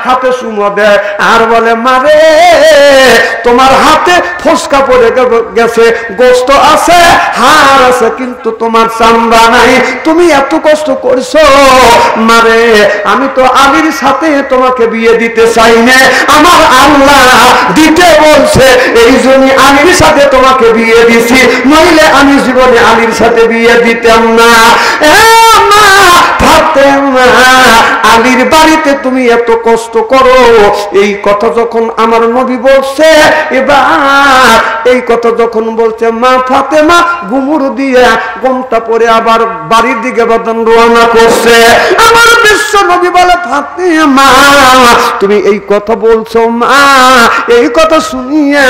হাতে চুমো দেয় আর বলে মারে তোমার হাতে ফসকা পড়ে গেছে, গোস্ত আছে, হাড় আছে, কিন্তু তোমার চামড়া নাই, তুমি এত কষ্ট করছো মারে, আমি তো আলীর সাথে তোমাকে বিয়ে দিতে চাই না, আমার আল্লাহ দিতে বলছে এই জন্য আলীর সাথে তোমাকে বিয়ে দিছি, নইলে আমি জীবনে আলীর সাথে বিয়ে দিতাম না। আলীর বাড়িতে তুমি এত কষ্ট করো, এই কথা যখন আমার নবী বলছে, এবার এই কথা যখন বলছে মা ফাতেমা ঘুমুর দিয়ে ঘুমটা পরে আবার বাড়ির দিকে বদন রওনা করছে। আমার বিশ্ব নবী বলে ফাতেমা তুমি এই কথা বলছো মা, এই কথা শুনিয়া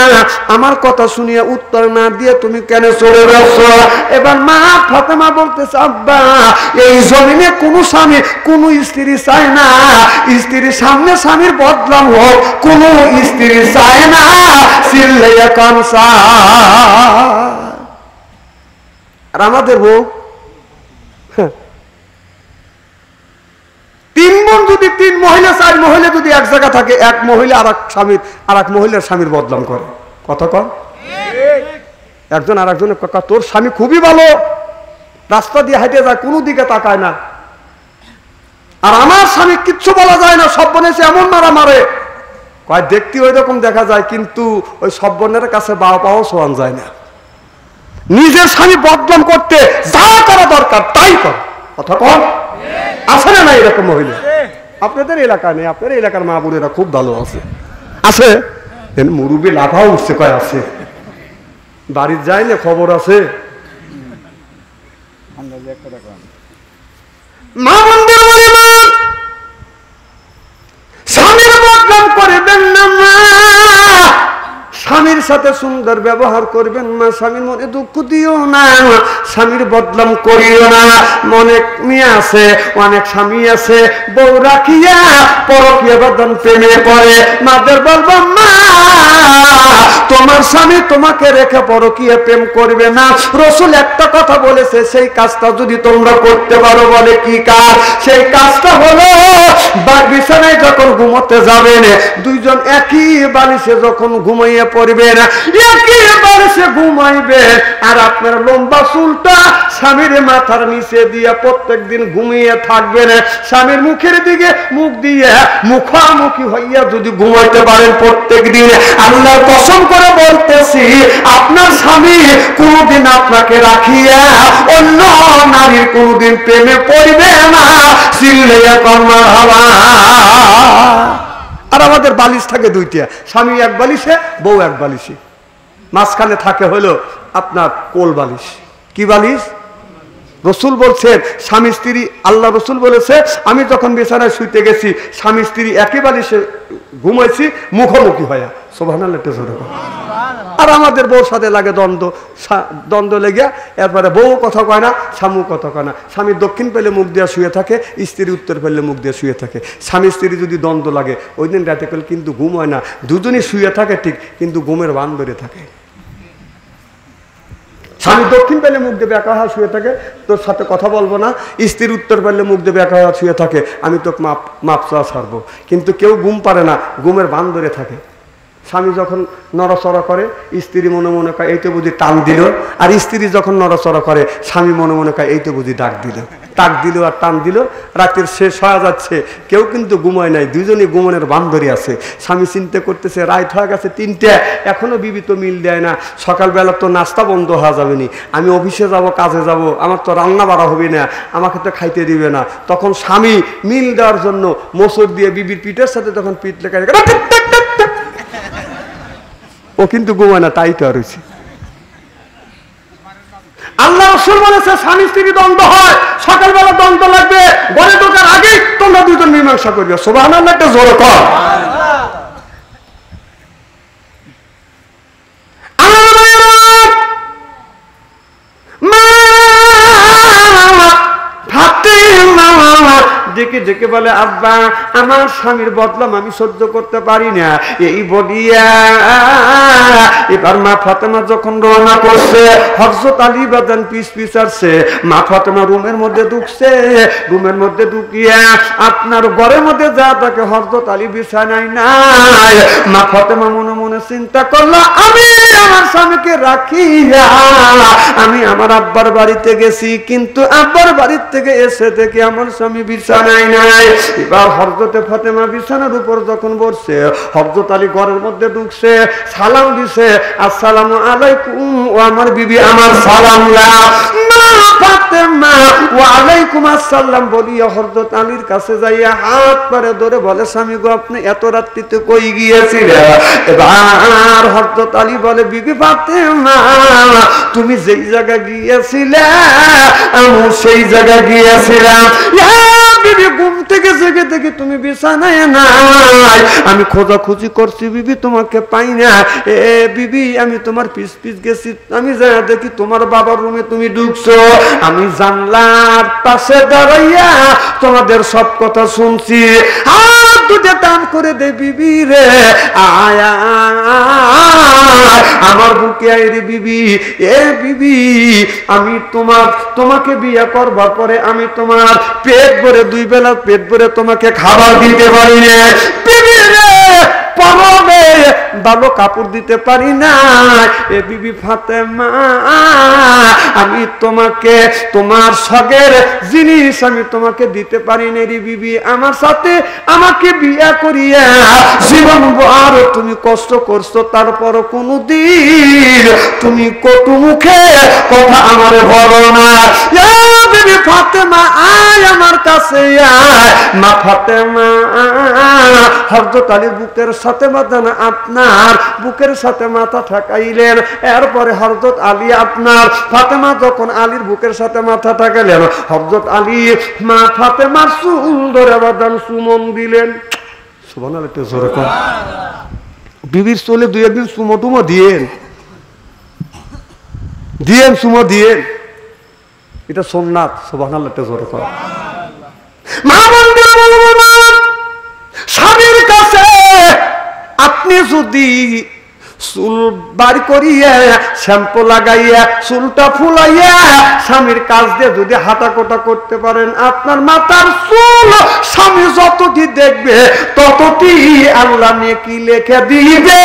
আমার কথা শুনিয়া উত্তর না দিয়ে তুমি কেন চলে যাচ্ছো? এবার মা ফাতেমা বলতেছে আব্বা এই জমিনে কোনো স্বামী কোনো স্ত্রী চায় না, স্ত্রীর সামনে স্বামীর বদনাম হোক, কোন স্ত্রী চায় না, চিল্লাইয়া কানসা। আর আমাদের বউ তিন বোন যদি তিন মহিলা চার মহিলা যদি এক জায়গা থাকে, এক মহিলা আর এক স্বামীর আর এক মহিলার স্বামীর বদনাম করে, কথা কন? একজন আর একজনের কাকা তোর স্বামী খুবই ভালো, রাস্তা দিয়ে হাঁটে যায়, কোনো দিকে তাকায় না, আর আমার স্বামী কিচ্ছু বলা যায় না, সব বোন এসে এমন মারা মারে, কয় দেখতে ওই রকম দেখা যায়, কিন্তু ওই সব বোনের কাছে বাবা পাও শোয়ান যায় না। নিজের স্বামী বদনাম করতে যা করা দরকার তাই কর, কথা কন? আছে না না এরকম মহিলা? আপনাদের এলাকা নেই, আপনার এলাকার মা বোনেরা খুব ভালো আছে, আছে মুরুবি লাফাও উঠছে, কয় আছে, বাড়ির যায় না খবর আছে। মা বোনদের বলে মা স্বামীর বদনাম করবেন না মা, স্বামীর সাথে সুন্দর ব্যবহার করবেন মা, স্বামীর মনে দুঃখ দিও না, স্বামীর বদনাম করিও না। অনেক মেয়ে আছে, অনেক স্বামী আছে বউ রাখিয়া পরকীয়া বদন প্রেমে পড়ে, মাদের বলবো মা তোমার স্বামী তোমাকে রেখে পরকীয়া প্রেম করবে না, রসুল একটা কথা বলেছে, সেই কাজটা যদি তোমরা করতে পারো, বলে কি কাজ? সেই কাজটা হলো বিছানায় যখন ঘুমোতে যাবেন দুইজন একই বালিশে যখন ঘুমাইয়া পড়বেন, একই বালিশে ঘুমাইবে, আর আপনার লম্বা চুলটা স্বামীর মাথার নিচে দিয়ে প্রত্যেক দিন ঘুমিয়ে থাকবেন, স্বামীর মুখের দিকে মুখ দিয়ে মুখামুখি হইয়া যদি ঘুমাইতে পারেন প্রত্যেক দিন, আল্লাহর কসম করে বলতেছি আপনার স্বামী কোনদিন আপনাকে রাখিয়া অন্য নারীর কোনদিন প্রেমে পড়বে না, চিল্লাইয়া কর্মা হওয়া। আর আমাদের বালিশ থাকে দুইটা, স্বামী এক বালিশে বউ এক বালিশে, মাঝখানে থাকে হলো আপনার কোল বালিশ। কি বালিশ? রসুল বলছেন স্বামী স্ত্রী, আল্লাহ রসুল বলেছে আমি যখন বিছানায় শুইতে গেছি স্বামী স্ত্রী একই বালিশে ঘুমাইছি মুখোমুখি হইয়া, সুবহানাল্লাহ। আর আমাদের বউর সাথে লাগে দ্বন্দ্ব লেগে, এরপরে বউ কথা কয় না, স্বামী কথা কয় না, স্বামী দক্ষিণ পেলে মুখ দিয়ে শুয়ে থাকে, স্ত্রী উত্তর পেলে মুখ দিয়ে শুয়ে থাকে, স্বামী স্ত্রী যদি দ্বন্দ্ব লাগে ওই দিন রাতে পেলে কিন্তু ঘুম হয় না, দুজনই শুয়ে থাকে ঠিক, কিন্তু ঘুমের বান বেড়ে থাকে। স্বামী দক্ষিণ পেলে মুখ দিয়ে একা হওয়া শুয়ে থাকে, তোর সাথে কথা বলবো না, স্ত্রীর উত্তর পেলে মুখ দিয়ে একা হওয়া শুয়ে থাকে, আমি তোকে মাপ চাওয়া ছাড়বো, কিন্তু কেউ ঘুম পারে না, ঘুমের বান ধরে থাকে। স্বামী যখন নড়াচড়া করে স্ত্রী মনে মনে কয় এই তো বুঝি টান দিল, আর স্ত্রী যখন নড়াচড়া করে স্বামী মনে মনে কয় এই তো বুঝি ডাক দিল, টাক দিল আর টান দিল, রাতের শেষ হয়ে যাচ্ছে, কেউ কিন্তু ঘুমায় নাই, দুজনই ঘুমানোর বান্ধরী আছে। স্বামী চিন্তা করতেছে রাত হয়ে গেছে 3টে, এখনো বিবি তো মিল দেয় না, সকালবেলা তো নাস্তা বন্ধ হওয়া যাবে নি, আমি অফিসে যাব, কাজে যাব, আমার তো রান্না বাড়া হবে না, আমাকে তো খাইতে দিবে না। তখন স্বামী মিল দেওয়ার জন্য মোচড় দিয়ে বিবির পিঠের সাথে তখন পিঠ লেখা, ও কিন্তু ঘুমায় না, তাই তো আর হয়েছে। আল্লাহ রাসূল বলেছে স্বামী স্ত্রী দ্বন্দ্ব হয়, সকালবেলা দ্বন্দ্ব লাগবে, ঘরে ঢোকার আগেই তোমরা দুজন মীমাংসা করবে, সুবহানাল্লাহ। একটা জোরে কর। ডেকে ডেকে বলে আব্বা আমার স্বামীর বদনাম আমি সহ্য করতে পারি না। এই বলিয়া এবার মা ফাতেমা যখন রওনা করছে হযরত আলী বাজান পিছ পিছ আসছে। মা ফাতেমা রুমের মধ্যে ঢুকছে, রুমের মধ্যে ঢুকিয়া আপনার ঘরের মধ্যে যা তাকে হযরত আলী বিছানায় নাই। মা ফাতেমা মনে মনে চিন্তা করলো আমি আমার স্বামীকে রাখিয়া আমি আমার আব্বার বাড়িতে গেছি, কিন্তু আব্বার বাড়ির থেকে এসে দেখি আমার স্বামী বিছানায় নাই। এবার হযরতে ফাতেমা বিছানার উপর যখন বসছে হযরত আলী ঘরের মধ্যে ঢুকছে, সালাম দিছে আসসালামু আলাইকুম। ও আমার বিবি আমার সালাম না। মা ফাতেমা ওয়া আলাইকুম আসসালাম বলিয়া হযরত আলীর কাছে যাইয়া হাত পারে ধরে বলে স্বামী গো আপনি এত রাত্রিতে কই গিয়েছিলেন? এবার হযরত আলী বলে বিবি ফাতেমা তুমি যেই জায়গা গিয়েছিলে আমি সেই জায়গা গিয়েছিলাম। বিবি ঘুম থেকে জেগে দেখি তুমি বিছানায় নাই, আমি খোঁজাখুঁজি করছি বিবি তোমাকে পাই না। এ বিবি আমি তোমার পিছ পিছ গেছি, আমি যা দেখি তোমার বাবার রুমে তুমি ঢুকছো। আমি জানলার পাশে দাঁড়াইয়া তোমাদের সব কথা শুনছি। হাত দুটো টান করে দে বিবি রে আয়া আমার বুকে আয় রে বিবি। এ বিবি আমি তোমাকে বিয়ে করবার পরে আমি তোমার পেট ভরে দুই বেলা পেট ভরে তোমাকে খাবার দিতে পারি না বিবি রে, পরবে ভালো কাপড় দিতে পারি না। এ বিবি ফাতেমা আমি তোমাকে তোমার শখের জিনিস আমি তোমাকে দিতে পারি না রে বিবি। আমার সাথে আমাকে বিয়ে করিয়া জীবন ভর তুমি কষ্ট করছো, তারপর কোনদিন তুমি কটু মুখে কথা আমার বলো না। বিবি ফাতেমা আয় আমার কাছে আয়। মা ফাতেমা হযরত আলীর বুকের সাথে মাথা না আপনার বুকের সাথে মাথা ঠেকাইলেন। এরপরে হযরত আলী আপনার ফাতেমা যখন আলীর বুকের সাথে মাথা ঠেকাইলেন হযরত আলী মা ফাতেমার চুল ধরে বাদান চুমন দিলেন। সুবহানাল্লাহ তো জোরে কর। বিবির চুলে দুই একদিন চুমো টুমো দিয়েন চুমো দিয়েন, এটা সুন্নাত। সুবহানাল্লাহ তো জোরে কর। মা বন্ধুরা বলবো না স্বামীর কাছে আপনি যদি চুল বার করিয়া শ্যাম্পু লাগাইয়া চুলটা ফুলাইয়া স্বামীর কাজ দিয়ে যদি হাঁটাকোটা করতে পারেন আপনার মাথার চুল স্বামী যতটি দেখবে ততটি আল্লাহ নেকি লেখে দিবে।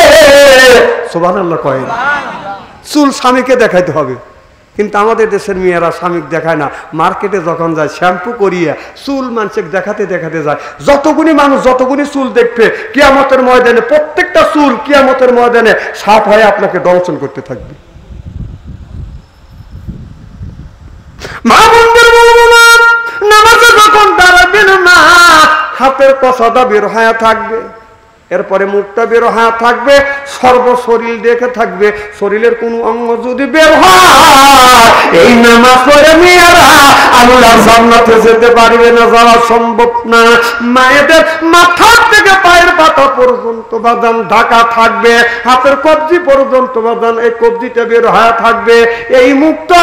সুবহানাল্লাহ কয়। চুল স্বামীকে দেখাইতে হবে, কিন্তু আমাদের দেশের মেয়েরা স্বামী দেখায় না। মার্কেটে যখন যায় শ্যাম্পু করিয়া চুল মানুষকে দেখাতে দেখাতে যায়। যতগুনি মানুষ যতগুনি চুল দেখবে কিয়ামতের ময়দানে প্রত্যেকটা চুল কিয়ামতের ময়দানে সাপ হয়ে আপনাকে দংশন করতে থাকবে। মা বন্ধুর বলবো না নামাজে যখন দাঁড়াবেন না হাতের কষাটা বের হয়ে থাকবে, এরপরে মুখটা বের হয়ে থাকবে, সর্ব শরীর দেখে থাকবে। শরীরের কোন অঙ্গ যদি বের হয় এই নামাজ পড়ে মেয়েরা আল্লাহর জান্নাতে যেতে পারবে না, যাওয়া সম্ভব না। মায়েদের মাথা থেকে পায়ের পাতা পর্যন্ত বাদান ঢাকা থাকবে, হাতের কবজি পর্যন্ত বাদান এই কবজিটা বের হয়ে থাকবে, এই মুখটা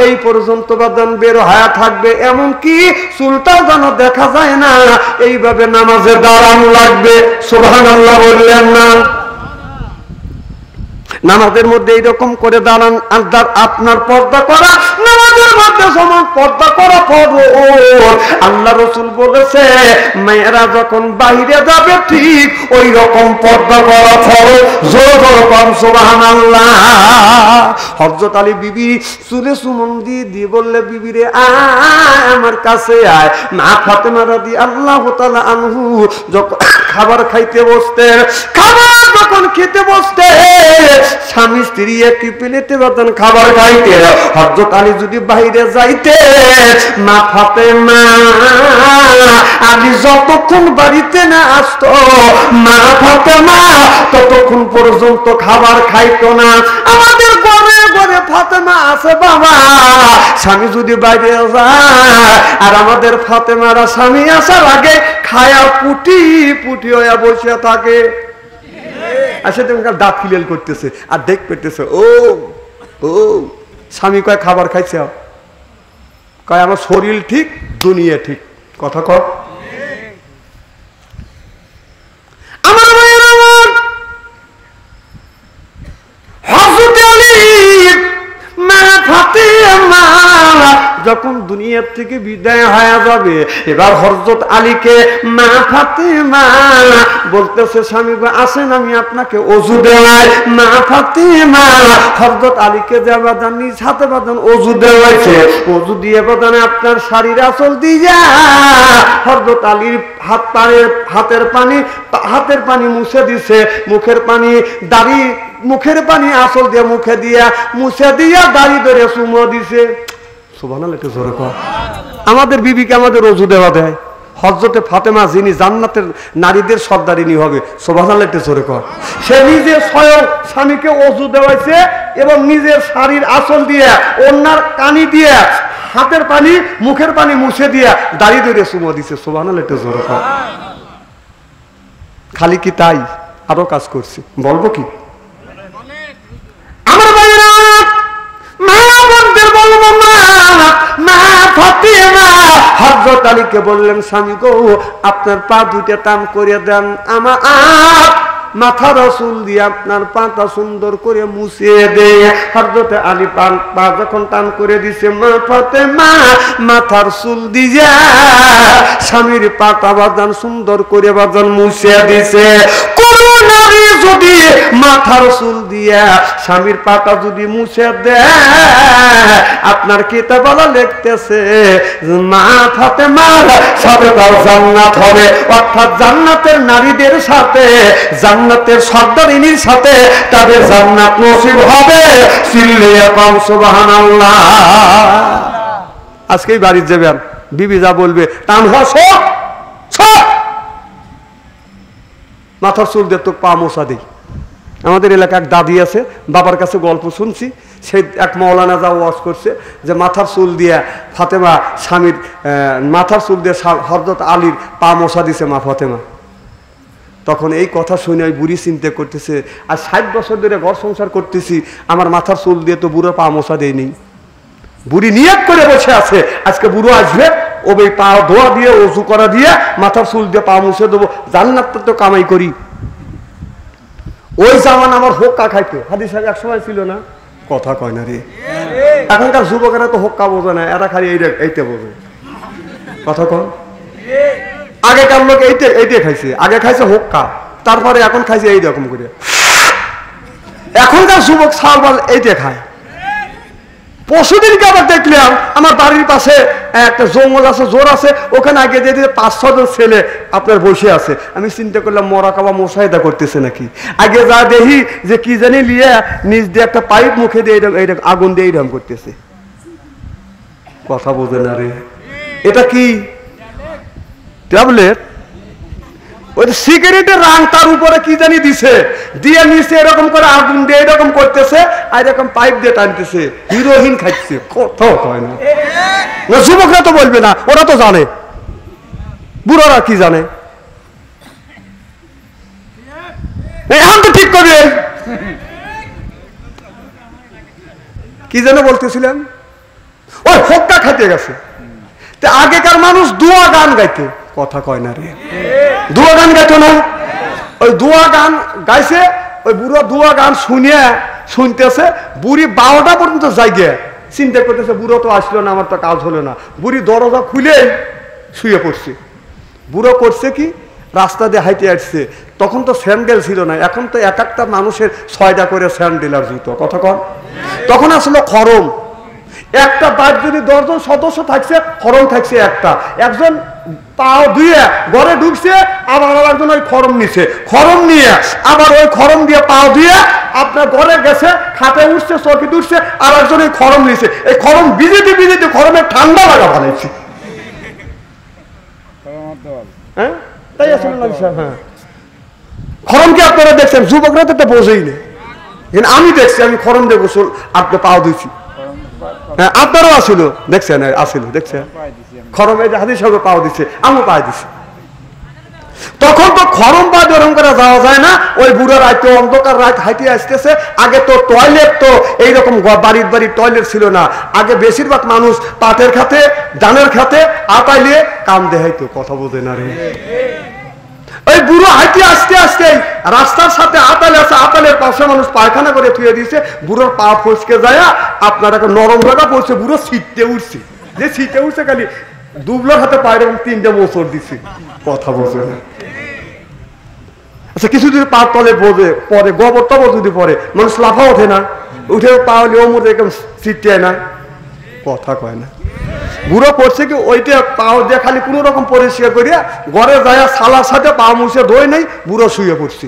এই পর্যন্ত বাদান বের হয়ে থাকবে, এমনকি চুলটা যেন দেখা যায় না। এইভাবে নামাজে দাঁড়ানো লাগবে। সুবহানাল্লাহ বললেন না? নামাজের মধ্যে এইরকম করে দাঁড়ান। আপনার পর্দা করা নামাজের মধ্যে সমান পর্দা করা ফরজ। আল্লাহ রাসূল বলেছে মেয়েরা যখন বাইরে যাবে ঠিক ওই রকম পর্দা করা ফরজ। জোরে জোরে বল সুবহানাল্লাহ। হযরত আলী বিবি চুলে চুমন দিয়ে বললে বিবি রে আয় আমার কাছে আয়। মা ফাতেমা রাদিয়াল্লাহু তাআলা আনহু যখন খাবার খাইতে বসতেন, খাবার যখন খেতে বসতে স্বামী স্ত্রী একটি প্লেটে বাদান খাবার খাইতে, হযরত আলী যদি বাইরে যাইতে মা ফাতেমা আলী যতক্ষণ বাড়িতে না আসতো মা ফাতেমা ততক্ষণ পর্যন্ত খাবার খাইতো না। আমাদের ঘরে ঘরে ফাতেমা আছে বাবা, স্বামী যদি বাইরে যায় আর আমাদের ফাতেমারা স্বামী আসার আগে খায়া পুটি পুটি হয়ে বসে থাকে। আসে তুমি দাঁত খিলেল করতেছে আর দেখ পেতেছে ও ও স্বামী কয় খাবার খাইছে, কয় আমার শরীর ঠিক দুনিয়া ঠিক। কথা কর। যখন দুনিয়ার থেকে বিদায় হয়ে যাবে, এবার হযরত আলীকে মা ফাতেমা বলতেছে, স্বামী গো আসেন আমি আপনাকে ওযু দেওয়াই। মা ফাতেমা হযরত আলীকে যে বাদান নিজ হাতে বাদান ওযু দেওয়াইছে, ওযু দিয়ে বাদান আপনার শাড়ির আঁচল দিয়া হযরত আলীর হাতের পানি মুছে দিছে, মুখের পানি দাড়ি, মুখের পানি আঁচল দিয়ে মুখে দিয়া মুছে দিয়া দাড়ি ধরে চুমো দিছে। সুবহানাল্লাহ, একটু জোরে কর। আমাদের বিবিকে আমাদের ওযু দেওয়া দেয়। হযরতে ফাতেমা যিনি জান্নাতের নারীদের সর্দারিনী হবে, সুবহানাল্লাহ, একটু জোরে কর। সে নিজে স্বয়ং স্বামীকে ওযু দেওয়াইছে এবং নিজের শাড়ির আঁচল দিয়ে, ওনার কানি দিয়ে, হাতের পানি মুখের পানি মুছে দিয়া দাড়ি ধরে চুমো দিছে। সুবহানাল্লাহ, একটু জোরে কর। খালি কি তাই, আরো কাজ করছি, বলবো কি? আমার ভাইরা, মা বোনদের বলবো, মা ফাতেমা হযরত আলীকে বললেন, স্বামী গো আপনার পা দুইটা টান করে দেন, আমার মাথা রসুল দিয়ে আপনার পাটা সুন্দর করে মুছিয়ে দে। হযরত আলী পা যখন টান করে দিছে, মা ফাতেমা মাথার চুল দিয়া স্বামীর পাটা বাজান সুন্দর করে বাজান মুছিয়ে দিছে। কোন নারী যদি মাথার চুল দিয়া স্বামীর পাটা যদি মুছে দেয়, আপনার কিতাবওয়ালা লিখতেছে মা ফাতেমার সাথে তার জান্নাত হবে, অর্থাৎ জান্নাতের নারীদের সাথে, জান্নাতের সর্দারিনীর সাথে তাদের জান্নাত নসিব হবে। চিল্লিয়ে কম সুবহানাল্লাহ। আজকেই বাড়ি যাবেন, বিবি যা বলবে টান হসো, মাথার চুল দিয়ে তো পা মোছা দেই। আমাদের এলাকায় এক দাদি আছে, বাবার কাছে গল্প শুনছি, সেই এক মৌলানা যা ওয়াজ করছে যে মাথার চুল দিয়ে ফাতেমা স্বামীর মাথার চুল দিয়ে হযরত আলীর পা মোছা দিছে মা ফাতেমা। তখন এই কথা শুনে ওই বুড়ি চিন্তা করতেছে, আর 60 বছর ধরে ঘর সংসার করতেছি, আমার মাথার চুল দিয়ে তো বুড়ো পা মোছা দেয়নি। বুড়ি নিয়ত করে বসে আছে, আজকে বুড়ো আসবে, ও ওই পা ধোয়া দিয়ে ওযু করা দিয়ে মাথার চুল দিয়ে পা মুছে দেবো, জান্নাতটা তো কামাই করি। ওই জামান আমার হোক্কা খাইতো, হাদিস এক সময় ছিল না, কথা কয় না রে। এখনকার যুবকেরা তো হোক্কা বোঝে না, এরা খালি এইটা বোঝে, কথা কন। আগেকার লোক এইটা খাইছে, আগে খাইছে হোক্কা, তারপরে এখন খাইছে এইরকম করে। এখনকার যুবক সালবাল এইটা খায়। পশুদিনকে আবার দেখলাম আমার বাড়ির পাশে একটা জঙ্গল আছে, জোর আছে, ওখানে আগে দিয়ে 5-6 জন ছেলে আপনার বসে আছে। আমি চিন্তা করলাম মরা কাবা মোশাহিদা করতেছে নাকি। আগে যা দেখি যে কি জানি লিয়ে নিজ দিয়ে একটা পাইপ মুখে দিয়ে এইরকম আগুন দিয়ে এইরকম করতেছে, কথা বোঝে না রে। এটা কি ট্যাবলেট? ওই সিগারেটের রাং তার উপরে কি জানি দিছে, দিয়ে নিচে এরকম করে আগুন দিয়ে এরকম করতেছে, আর এরকম পাইপ দিয়ে টানতেছে, হিরোইন খাচ্ছে। কোথাও হয় না, যুবকরা তো বলবে না, ওরা তো জানে, বুড়োরা কি জানে। এখন তো ঠিক করবে। কি যেন বলতেছিলেন, ওই হোক্কা খাইতে গেছে। আগেকার মানুষ দুয়া গান গাইতো, কথা কয় না রে, দুয়া গান গাইতো না। ওই দুয়া গান গাইছে, ওই বুড়ো দুয়া গান শুনতেছে, বুড়ি 12টা পর্যন্ত জায়গা চিন্তা করতেছে, বুড়ো তো আসলো না, আমার তো কাজ হলো না। বুড়ি দরজা খুলে শুয়ে পড়ছে। বুড়ো করছে কি, রাস্তা দিয়ে হাইটে আসছে। তখন তো স্যান্ডেল ছিল না, এখন তো এক একটা মানুষের 6টা করে স্যান্ডেল আর জুতো, কথা কন। তখন আসলো খরম, একটা বাদ যদি 10 জন সদস্য থাকছে, খরম থাকছে একটা। একজন পাও ধুয়ে ঘরে ঢুকছে, আবার একজন ওই খরম নিছে, খরম নিয়ে আবার ওই খরম দিয়ে পাও ধুয়ে আপনার ঘরে গেছে, খাটে উঠছে, চৌকি উঠছে, আর একজন ওই খরম নিছে। এই খরম বিজেতে বিজেতে খরমের ঠান্ডা লাগা বানাইছে। হ্যাঁ, তাই আসলে হ্যাঁ, খরম কি আপনারা দেখছেন? যুবকরা তো বোঝেই না, আমি দেখছি, আমি খরম দিয়ে গোসল আপনি পাও ধুইছি। হ্যাঁ, আপনারও আসিল, দেখছেন, আসিল, দেখছেন খরমে হাদিস সঙ্গে পাও দিচ্ছে, আমিও পাই দিছি। তখন তো খরম পা ওরম করে যাওয়া যায় না। ওই বুড়ো রাত, অন্ধকার রাত হাইটে আসতেছে। আগে তো টয়লেট তো এইরকম বাড়ির বাড়ির টয়লেট ছিল না। আগে বেশিরভাগ মানুষ পাটের খাতে, ডানের খাতে আটাইলিয়ে কাম দেখাইতো, কথা বোঝে না রে। ওই বুড়ো হাইটে আসতে আসতে রাস্তার সাথে আতাল আছে, আতালের পাশে মানুষ পায়খানা করে থুয়ে দিয়েছে। বুড়োর পা ফসকে যায়, আপনার একটা নরম জায়গা পড়ছে, বুড়ো ছিটতে উঠছে। যে শীতে উঠছে খালি দুবলার হাতে পায়ের এবং 3টা মোচড় দিছি, কথা বোঝে না। আচ্ছা কিছু যদি পা তলে বোঝে পরে গোবর টবর যদি পরে মানুষ লাফা ওঠে না, উঠে পা হলে ও মধ্যে একদম ছিটায় না, কথা কয় না। বুড়ো করছে কি ওইটা পাও দিয়ে খালি কোনো রকম পরিষ্কার করিয়া ঘরে যায় সালার সাথে পা মুছে ধোয় নাই, বুড়ো শুয়ে পড়ছে।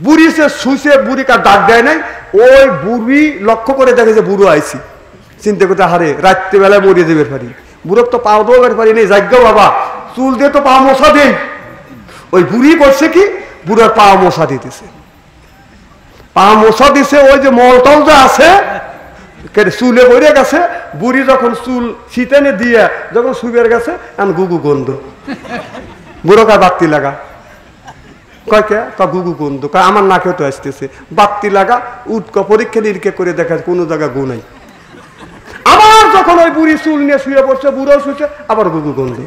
বুড়ি সে শুষে বুড়ি কার ডাক দেয় নাই, ওই বুড়ি লক্ষ্য করে দেখে যে বুড়ো আইছি, চিন্তা করতে হারে রাত্রিবেলায় মরিয়ে দেবে পারি, বুড়োর তো পাও দেওয়ার পারি নেই, যাজ্ঞ বাবা চুল দিয়ে তো পা মশা দেই। ওই বুড়ি করছে কি বুড়োর পা মশা দিতেছে, পা মশা দিছে, ওই যে মলটল যে আছে চুলে বইরে গেছে, বুড়ি যখন চুল শীতেনে দিয়ে যখন শুবের গেছে আমি গুগু গন্ধ, বুড়ো কার বাত্তি লাগা, কয় কে গুগু গন্ধ, কয় আমার নাকেও তো আসতেছে, বাত্তি লাগা উৎক পরীক্ষা নিরীক্ষা করে দেখা কোনো জায়গা গু নাই। আবার যখন ওই বুড়ি চুল নিয়ে শুয়ে পড়ছে, বুড়ো শুয়েছে, আবার গুগু গন্ধ।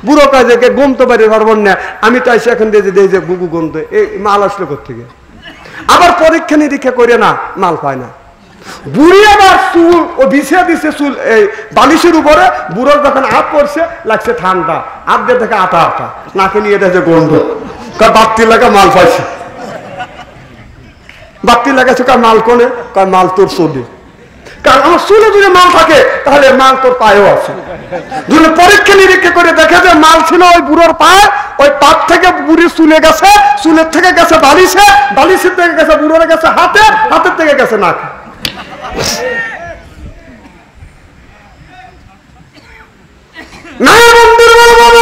বুড়ো কাজে গমতে পারি পারবেন না, আমি তো এসে এখন দিয়ে যে গুগু গন্ধ, এই মাল আসলো কোথেকে? আবার পরীক্ষা নিরীক্ষা করে না, মাল পায় না। বুড়ি আবার চুল ও বিছিয়ে দিচ্ছে চুল এই বালিশের উপরে, বুড়োর যখন হাত পড়ছে লাগছে ঠান্ডা, হাত দিয়ে থেকে আটা আটা, নাকে নিয়ে দেখে গন্ধ, বাত্তি লাগা মাল পাইছে, বাত্তি লাগাচ্ছে কার মাল কোনে, কার মাল তোর চলে, কারণ আমার চুলে যদি মাল থাকে তাহলে মাল তোর পায়েও আছে। যদি পরীক্ষা নিরীক্ষা করে দেখে যে মাল ছিল ওই বুড়োর পায়ে, ওই পাত থেকে বুড়ি চুলে গেছে, চুলের থেকে গেছে বালিশে, বালিশের থেকে গেছে বুড়োর গেছে হাতে, হাতের থেকে গেছে নাকে। না বন্ধুর বাবা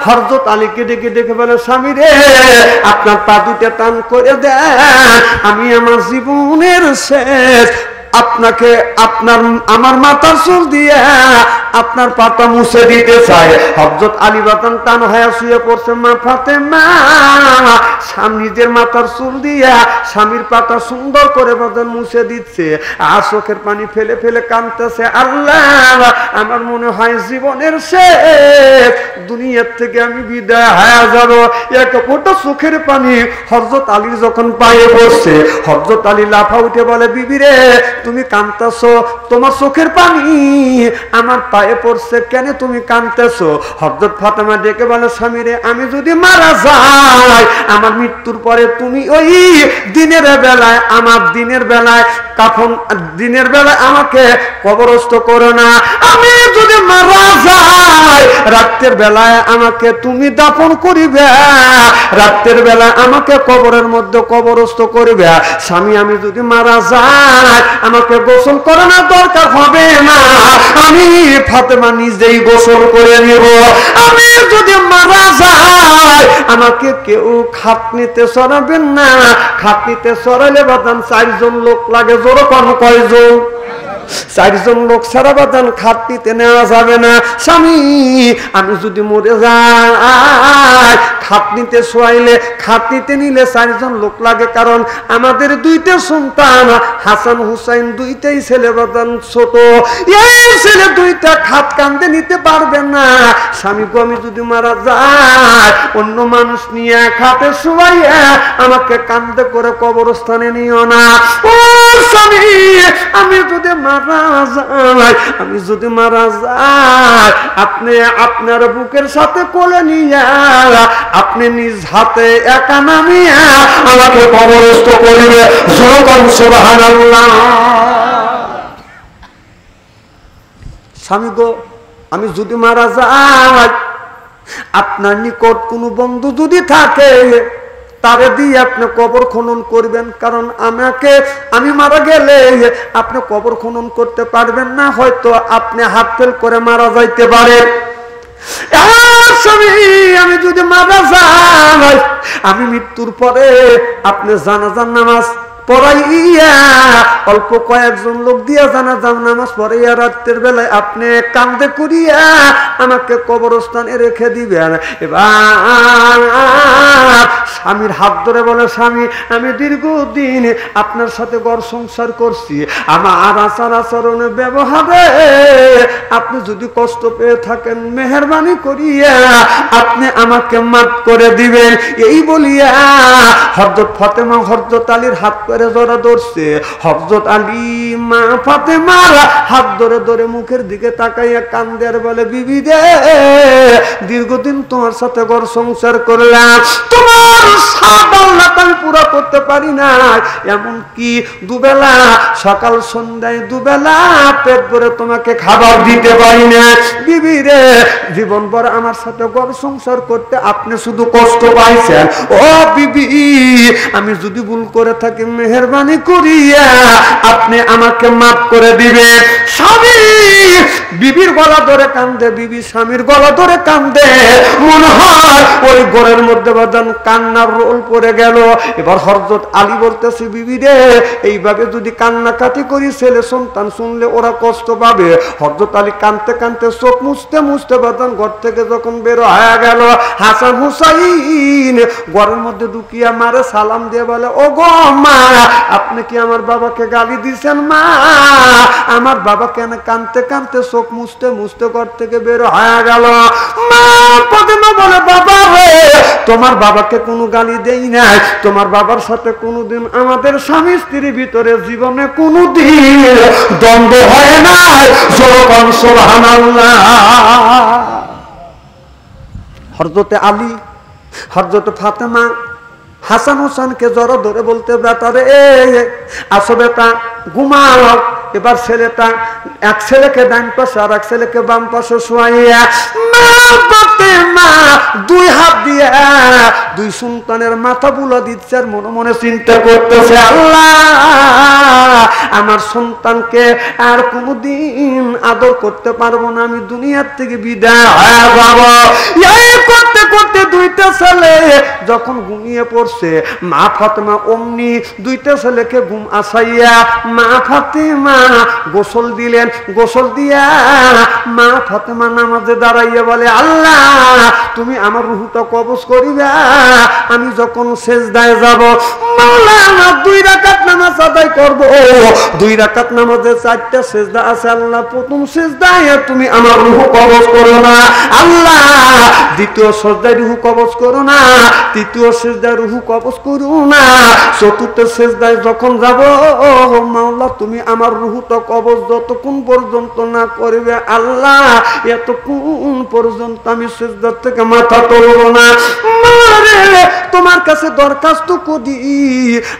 হযরত আলীকে ডেকে ডেকে বলে, স্বামী রে আপনার পা দুটা টান করে দেন, আমি আমার জীবনের শেষ আপনাকে আমার মাথার চুল দিয়ে আপনার পাতা মুছে দিতে চাই। হযরত আলী বাতান টান হয়ে শুয়ে পড়ছে, মা ফাতেমা নিজের মাথার চুল দিয়া স্বামীর পাতা সুন্দর করে বাতান মুছে দিচ্ছে, আর চোখের পানি ফেলে ফেলে কাঁদতেছে, আল্লাহ আমার মনে হয় জীবনের শেষ, দুনিয়ার থেকে আমি বিদায় হয়ে যাব। এক ফোঁটা চোখের পানি হযরত আলীর যখন পায়ে পড়ছে, হযরত আলী লাফা উঠে বলে, বিবি রে তুমি কাঁদতেছো, তোমার চোখের পানি আমার পায়ে পড়ছে, কেন তুমি কাঁদতেছো? হযরত ফাতেমা ডেকে বলে, স্বামী রে আমি যদি মারা যাই, আমার মৃত্যুর পরে তুমি ওই দিনের বেলায় আমার দিনের বেলায় কাফন, দিনের বেলায় আমাকে কবরস্থ করো না, আমি যদি মারা যাই রাতের বেলায় আমাকে তুমি দাফন করিবে, রাতের বেলায় আমাকে কবরের মধ্যে কবরস্থ করিবে। স্বামী আমি যদি মারা যাই আমাকে গোসল করানোর দরকার হবে না, আমি ফাতেমা নিজেই গোসল করে নিব। আমি যদি মারা যাই আমাকে কেউ খাটনিতে সরাবেন না, খাটনিতে সরালে বাদান 4 জন লোক লাগে, জোর কোন কয়জন? 4 জন লোক ছাড়া বাদান খাটনিতে নেওয়া যাবে না। স্বামী আমি যদি মরে যাই খাটনিতে শোয়াইলে, খাটনিতে নিলে 4 জন লোক লাগে, কারণ আমাদের 2টা সন্তান হাসান হুসাইন, 2টাই ছেলে বাদান ছোট, এই ছেলে 2টা খাট কান্দে নিতে পারবে না। স্বামী গো আমি যদি মারা যাই অন্য মানুষ নিয়ে খাটে শোয়াইয়া আমাকে কান্দে করে কবরস্থানে নিও না। ও স্বামী আমি যদি মারা যাই, আমি যদি মারা যাই আপনি আপনার বুকের সাথে কোলে নিয়ে আপনি নিজ হাতে একা নামিয়া আমাকে কবরস্থ করিবে, সুবহানাল্লাহ। স্বামী গো আমি যদি মারা যাই, আপনার নিকট কোনো বন্ধু যদি থাকে তারে দিয়ে আপনি কবর খনন করবেন, কারণ আমি মারা গেলে আপনি কবর খনন করতে পারবেন না, হয়তো আপনি হাত ফেল করে মারা যাইতে পারেন। আমি যদি মারা যাই আমি মৃত্যুর পরে আপনি জানাজার নামাজ পড়াইয়া অল্প কয়েকজন লোক দিয়া জানাজা নামাজ পড়াইয়া রাতের বেলায় আপনি কান্দে করিয়া আমাকে কবরস্থানে রেখে দিবেন। এবার স্বামীর হাত ধরে বলে, স্বামী আমি দীর্ঘদিন আপনার সাথে ঘর সংসার করছি, আমার আচার আচরণে ব্যবহারে আপনি যদি কষ্ট পেয়ে থাকেন মেহেরবানি করিয়া আপনি আমাকে মাফ করে দিবেন। এই বলিয়া হযরত ফাতেমা হযরত আলীর হাত করে জড়া ধরছে। হযরত আলী মা ফাতেমার হাত ধরে ধরে মুখের দিকে তাকাইয়া কান্দে আর বলে, বিবি রে দীর্ঘদিন তোমার সাথে ঘর সংসার করলাম, তোমার সাত আল্লাহ আমি পুরো করতে পারি না, এমনকি দুবেলা সকাল সন্ধ্যায় দুবেলা পেট ভরে তোমাকে খাবার দিতে পারি না। বিবি রে জীবনভর আমার সাথে ঘর সংসার করতে আপনি শুধু কষ্ট পাইছেন। ও বিবি আমি যদি ভুল করে থাকি মেহেরবানি করিয়া আপনি আমাকে মাফ করে দিবেন। স্বামী বিবির গলা ধরে কান্দে, বিবি স্বামীর গলা ধরে কান্দে, মনে হয় ওই ঘরের মধ্যে বাজান কান্নার রোল পড়ে গেল। এবার হযরত আলী বলতেছে, বিবি রে এইভাবে যদি কান্নাকাটি করি ছেলে সন্তান শুনলে ওরা কষ্ট পাবে। হযরত আলী কাঁদতে কাঁদতে চোখ মুছতে মুছতে বাজান ঘর থেকে যখন বের হয়ে গেল, হাসান হুসাইন ঘরের মধ্যে ঢুকিয়া মারে সালাম দিয়ে বলে, ও গো মা আপনি কি আমার বাবাকে গালি দিছেন? মা আমার বাবা কেন? কাঁদতে কাঁদতে চোখ মুছতে মুছতে ঘর থেকে বের হয়ে গেল। মা ফাতেমা বলে, বাবা রে তোমার বাবাকে কোনো গালি দেই নাই, তোমার বাবার সাথে কোনোদিন আমাদের স্বামী স্ত্রীর ভিতরে জীবনে কোনোদিন দ্বন্দ্ব হয় নাই। সুবহানাল্লাহ। হযরতে আলী হযরত ফাতেমা হাসান হোসেনকে জড়ো ধরে বলতে, বেটা রে আসো বেটা ঘুমাও। এবার ছেলেটা এক ছেলেকে ডান পাশে আর এক ছেলেকে বাম পাশে শোয়াইয়া মা দুই হাত দিয়ে দুই সন্তানের মাথা বুলা দিচ্ছে আর মনে মনে চিন্তা করতেছে, আল্লাহ আমার সন্তানকে আর কোনোদিন আদর করতে পারবো না, আমি দুনিয়ার থেকে বিদায় হয়ে যাবো। এই করতে করতে দুইটা ছেলে যখন ঘুমিয়ে পড়ছে, মা ফাতেমা অমনি দুইটা ছেলেকে ঘুম আসাইয়া মা ফাতেমা গোসল দিলেন। গোসল দিয়া মা ফাতেমা নামাজে দাঁড়াইয়া বলে, আল্লাহ তুমি আমার রূহটা কবজ করিবা, আমি যখন সেজদায় যাব মাওলানা 2 রাকাত নামাজ আদায় করব। 2 রাকাত নামাজে 4টা সেজদা আছে, আল্লাহ প্রথম সেজদায় তুমি আমার রূহ কবজ করো না, আল্লাহ দ্বিতীয় সেজদায় রূহ কবজ করো না, তৃতীয় সেজদায় রূহ কবজ করো না, চতুর্থ সেজদায় যখন যাব মাওলা তুমি আমার রূহটা কবজ যতক্ষণ পর্যন্ত না করবে আল্লাহ এতক্ষণ পর্যন্ত আমি সেজদা থেকে মাথা তুলব না। মারে তোমার কাছে দরখাস্ত করি,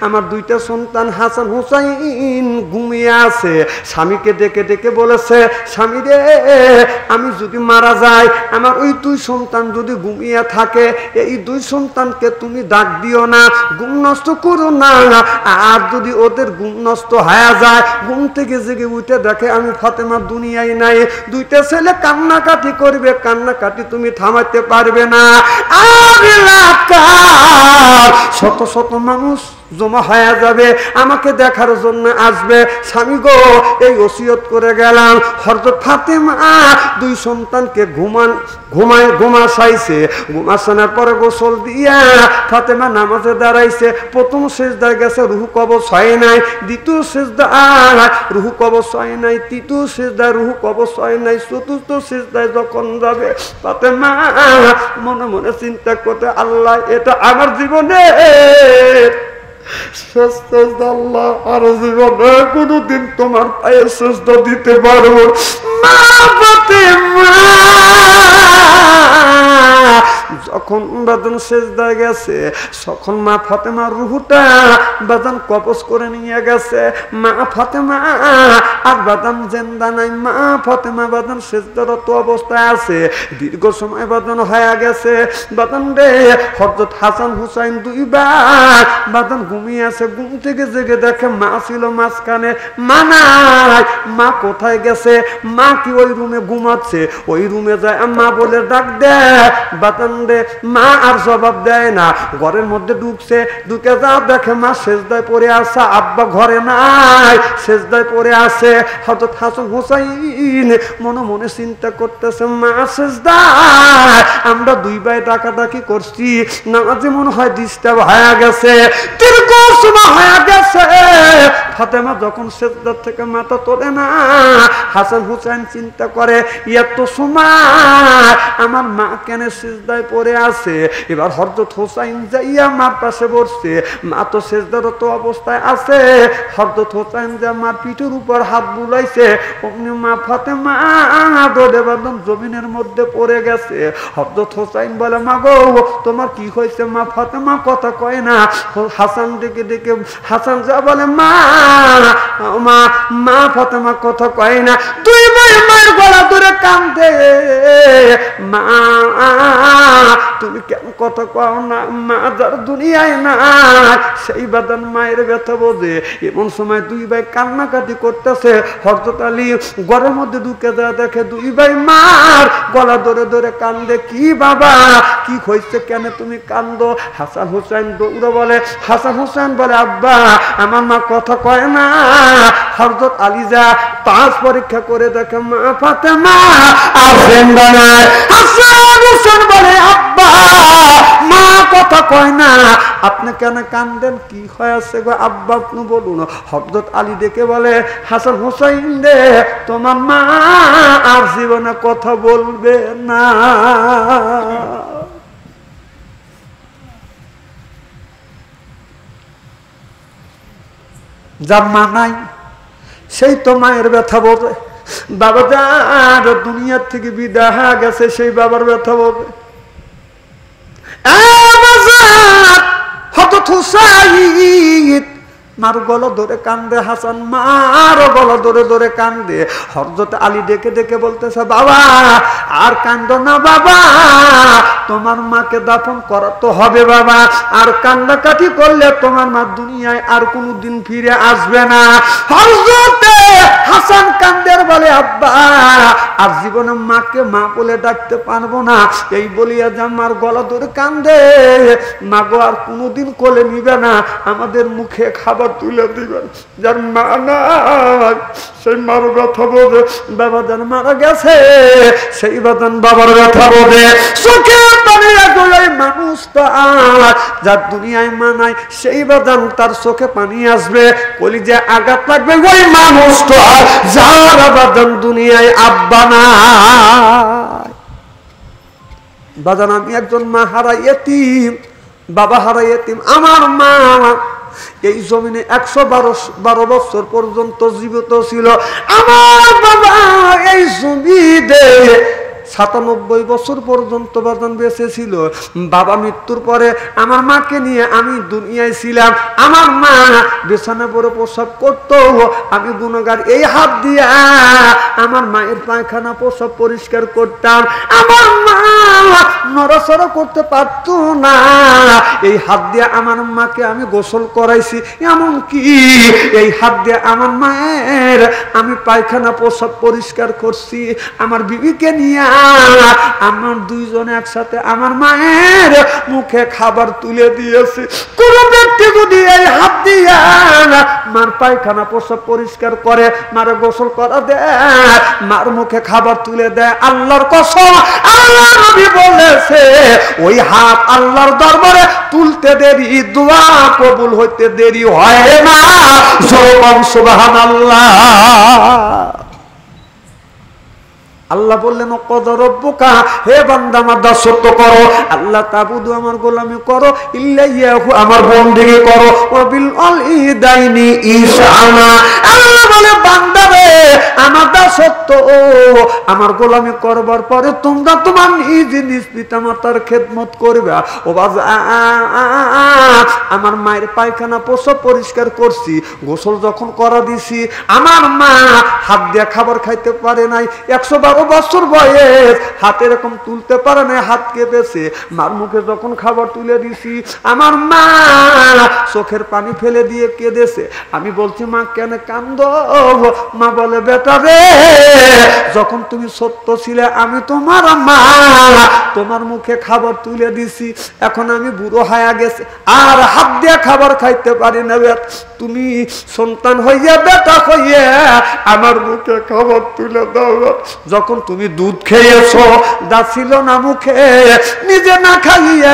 আমার দুইটা সন্তান হাসান হুসাইন ঘুমিয়ে আছে। স্বামীকে ডেকে ডেকে বলেছে, স্বামী রে আমি যদি মারা যাই, আমার ওই 2 সন্তান যদি ঘুমিয়ে থাকে, এই 2 সন্তানকে তুমি ডাক দিও না, ঘুম নষ্ট করো না। আর যদি ওদের ঘুম নষ্ট হয়ে যায়, ঘুম থেকে জেগে উঠে দেখে আমি ফাতেমা দুনিয়ায় নাই, 2টা ছেলে কান্নাকাটি করবে, কান্নাকাটি তুমি থামাতে পারবে না। আর এলাকার শত শত মানুষ জমা হয়ে যাবে, আমাকে দেখার জন্য আসবে। স্বামী গো এই ওসিয়ত করে গেলাম। হযরত ফাতেমা 2 সন্তানকে ঘুমাসাইছে। ঘুমাসানোর পরে গোসল দিয়া ফাতেমা নামাজে দাঁড়াইছে। প্রথম সেজদায় গেছে, রূহ কবজ হয় নাই। দ্বিতীয় সেজদায় রূহ কবজ হয় নাই। তৃতীয় সেজদায় রূহ কবজ হয় নাই। চতুর্থ সেজদায় যখন যাবে ফাতেমা মনে মনে চিন্তা করতে, আল্লাহ এটা আমার জীবনে আল্লাহ আর জীবনে কোনদিন তোমার পায়ে সেজদা দিতে পারবো না। যখন বাজান সেজদায় গেছে, তখন মা ফাতেমার রূহটা বাজান কবজ করে নিয়ে গেছে। মা ফাতেমা আর বাজান জিন্দা নাই। মা ফাতেমা বাজান সেজদারত অবস্থায় আছে। দীর্ঘ সময় বাজান হয়ে গেছে। বাজান রে হযরত হাসান হুসাইন 2 বার বাজান ঘুমিয়ে আছে। ঘুম থেকে জেগে দেখে মা ছিল মাঝখানে, মা নাই। মা কোথায় গেছে? মা কি ওই রুমে ঘুমাচ্ছে? ওই রুমে যায় মা বলে ডাক দে, বাজান কান্দে। মা আর জবাব দেয় না। ঘরের মধ্যে ঢুকছে, ঢুকে যা দেখে মা সেজদায় পড়ে আছে, আব্বা ঘরে নাই, সেজদায় পড়ে আছে। হযরত হাসান হুসাইন মনে মনে চিন্তা করতেছে, মা সেজদায়, আমরা দুই ভাই ডাকাডাকি করছি, নামাজে মনে হয় ডিস্টার্ব হয়ে গেছে, দীর্ঘ সময় হয়ে গেছে। ফাতেমা যখন সেজদার থেকে মাথা তোলে না, হাসান হুসাইন চিন্তা করে এত সময় আমার মা কেন সেজদায় পড়ে আছে। এবার হযরত হুসাইন যাইয়া মার পাশে বসছে, মা তো সেজদারত অবস্থায় আছে। হযরত হুসাইন যা মার পিঠের উপর হাত বুলাইছে, অমনি মা ফাতেমা দৌড়ে বাঁধন জমিনের মধ্যে পড়ে গেছে। হযরত হুসাইন বলে, মা গো তোমার কি হয়েছে? মা ফাতেমা কথা কয় না। হাসান ডেকে ডেকে হাসান যা বলে, মা মা মা ফাতেমা কথা কয় না। দুই ভাই মায়ের গলা ধরে কান্দে, মা তুমি কেন কথা কও না? মা যার দুনিয়ায় না সেই বাদান মায়ের ব্যথা বোঝে। এমন সময় দুই ভাই কান্নাকাটি করতেছে। হযরত আলী ঘরের মধ্যে ঢুকে যা দেখে দুই ভাই মার গলা ধরে ধরে কান্দে। কি বাবা কি হয়েছে, কেন তুমি কান্দো? হাসান হুসাইন দৌড়ে বলে, হাসান হুসাইন বলে, আব্বা আমার মা কথা কয় না। হযরত আলী যা পাঁচ পরীক্ষা করে দেখে মা ফাতেমা আছেন না। হাসান হুসাইন বলে, আব্বা মা কথা কয় না, আপনি কেন কান্দেন? কি হয়েছে গো আব্বা আপনি বলুন। হযরত আলী ডেকে বলে, হাসান হুসাইন রে, তোমার মা আর জীবনে কথা বলবে না। যার মা নাই সেই তো মায়ের ব্যথা বোঝে। বাবা যার দুনিয়ার থেকে বিদায় হয়ে গেছে সেই বাবার ব্যথা বোঝে। হযরত হুসাইন মার গলা ধরে কান্দে, হাসান মার গলা ধরে ধরে কান্দে। হযরত আলী ডেকে ডেকে বলতেছে, বাবা আর কান্দো না বাবা, তোমার মাকে দাফন করা তো হবে বাবা, আর কান্নাকাটি করলে তোমার মা দুনিয়ায় আর কোনোদিন ফিরে আসবে না। হযরত হাসান কান্দের বলে, আব্বা আর জীবনে মাকে মা বলে ডাকতে পারবো না। এই বলিয়া যে আমার গলা ধরে কান্দে, মা গো আর কোনোদিন কোলে নিবে না, আমাদের মুখে খাবার তুলে দিবেন। যার মা নাই সেই মার ব্যথা বোঝে। বাবা যার মারা গেছে সেই বাদান বাবার ব্যথা বোঝে। চোখে পানি লাগলে মানুষটা যার দুনিয়ায় মা নাই সেই বাদান তার চোখে পানি আসবে, কলিজায় আঘাত লাগবে ওই মানুষটা যার বাদান দুনিয়ায় আব্বা নাই। বাদান আমি একজন মা হারা এতিম, বাবা হারা এতিম। আমার মা এই জমিনে 112 বছর পর্যন্ত জীবিত ছিল। আমার বাবা এই জমিতে 97 বছর পর্যন্ত বাদান বেঁচে ছিল। বাবা মৃত্যুর পরে আমার মাকে নিয়ে আমি দুনিয়ায় ছিলাম। আমার মা বিছানা পরে প্রসব করতো, আমি গুনাহগার এই হাত দিয়া আমার মায়ের পায়খানা প্রসব পরিষ্কার করতাম। আমার মা নড়াচড়া করতে পারত না, এই হাত দিয়ে আমার মাকে আমি গোসল করাইছি। এমনকি এই হাত দিয়ে আমার মায়ের আমি পায়খানা প্রসব পরিষ্কার করছি। আমার বিবিকে নিয়ে আমার দুইজনে একসাথে আমার মায়ের মুখে খাবার তুলে দিয়েছি। কোন ব্যক্তি যদি এই হাত দিয়ে মার পায়খানা প্রসব পরিষ্কার করে, মার গোসল করা দেয়, মার মুখে খাবার তুলে দেয়, আল্লাহর কসম আল্লাহ নবী বলেছে ওই হাত আল্লাহর দরবারে তুলতে দেরি, দোয়া কবুল হইতে দেরি হয় না। সুবহানাল্লাহ। আল্লাহ বললেন, রব্বুকা, হে বান্দা আমার দাসত্ব করো, আল্লাহ তাবুদু আমার গোলামি করো, ইল্লাইয়াহু আমার বন্দেগী করো, ওয়াবিল ওয়ালিদাইনি ইহসানা। আল্লাহ বলে, বান্দা রে আমার দাসত্ব ও আমার গোলামি করবার পরে তোমরা তোমার নিজ নিজ পিতামাতার খেদমত করবে। ও বাবা আমার মায়ের পায়খানা প্রসব পরিষ্কার করছি, গোসল যখন করা দিছি, আমার মা হাত দিয়ে খাবার খাইতে পারে নাই, 112 বছর বয়স, হাত এরকম তুলতে পারে না, হাত কেঁপেছে। মার মুখে যখন খাবার তুলে দিছি আমার মা চোখের পানি ফেলে দিয়ে কেঁদেছে। আমি বলছি, মা কেন কান্দো? মা বলে, বেটা রে যখন তুমি ছোট্ট ছিলে আমি তোমার মা, তোমার মুখে খাবার তুলে দিছি, এখন আমি বুড়ো হয়ে গেছে আর হাত দিয়ে খাবার খাইতে পারি না, তুমি সন্তান হইয়া বেটা হইয়া আমার মুখে খাবার তুলে দাও। যখন তুমি দুধ খেয়েছো, দা ছিল না মুখে, নিজে না খাইয়া